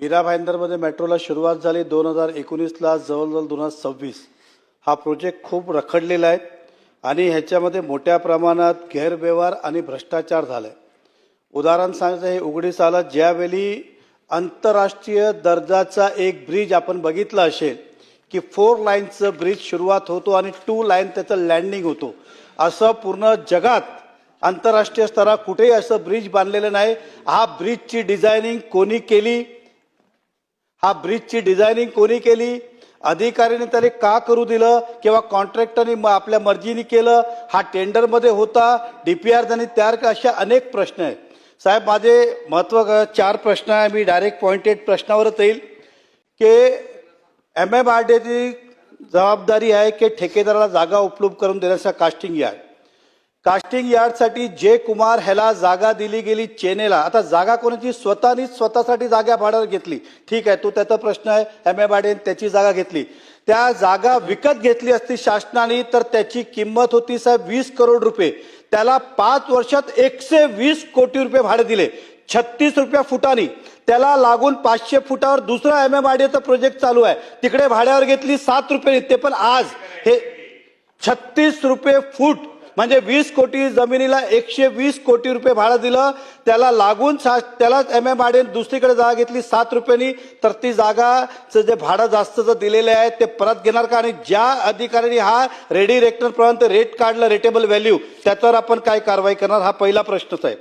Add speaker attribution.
Speaker 1: मीरा भाईंदरमध्ये मेट्रोला सुरुवात झाली 2019ला, जवळजवळ 2026 हा प्रोजेक्ट खूप रखडलेला आहे आणि ह्याच्यामध्ये मोठ्या प्रमाणात गैरव्यवहार आणि भ्रष्टाचार झाला आहे. उदाहरण सांगायचं हे उघडीस आलं ज्यावेळी आंतरराष्ट्रीय दर्जाचा एक ब्रिज आपण बघितला असेल की 4 लाईनचं ब्रिज सुरुवात होतो आणि 2 लाईन त्याचं लँडिंग होतो. असं पूर्ण जगात आंतरराष्ट्रीय स्तरावर कुठेही असं ब्रिज बांधलेलं नाही. हा ब्रिजची डिझायनिंग कोणी केली, हा ब्रिजची डिझायनिंग कोणी केली, अधिकाऱ्याने त्याला का करू दिलं किंवा कॉन्ट्रॅक्टरने आपल्या मर्जीने केलं, हा टेंडरमध्ये होता, डीपीआर त्यांनी तयार केला, अशा अनेक प्रश्न आहेत. साहेब माझे महत्त्वाचे 4 प्रश्न आहे. मी डायरेक्ट पॉइंटेड प्रश्नावरच येईल की MMRDAची जबाबदारी आहे की ठेकेदाराला जागा उपलब्ध करून देण्याचा कास्टिंग यार्डसाठी जे कुमार ह्याला जागा दिली गेली चेन्नईला. आता जागा कोणाची, स्वतःसाठी जागा भाड्यावर घेतली, ठीक आहे, तो त्याचा प्रश्न आहे. MMRDA त्याची जागा घेतली. त्या जागा विकत घेतली असती शासनाने तर त्याची किंमत होती साहेब 20 करोड रुपये. त्याला 5 वर्षात 120 कोटी रुपये भाडे दिले, 36 रुपये फुटानी. त्याला लागून 500 फुटावर दुसरा MMRDAचा प्रोजेक्ट चालू आहे, तिकडे भाड्यावर घेतली 7 रुपये, ते पण आज हे 36 रुपये फूट म्हणजे 20 कोटी जमिनीला 120 कोटी रुपये भाडं दिलं. त्याला लागून त्याला MMRDA दुसरीकडे जागा घेतली 7 रुपयांनी. तर ती जागाचं जे भाडं जास्तचं दिलेलं आहे ते परत घेणार का? आणि ज्या अधिकाऱ्यांनी हा रेडी रेक्टर प्रमाणे रेट काढलं, रेटेबल व्हॅल्यू, त्याच्यावर आपण काय कारवाई करणार, हा पहिला प्रश्नच आहे.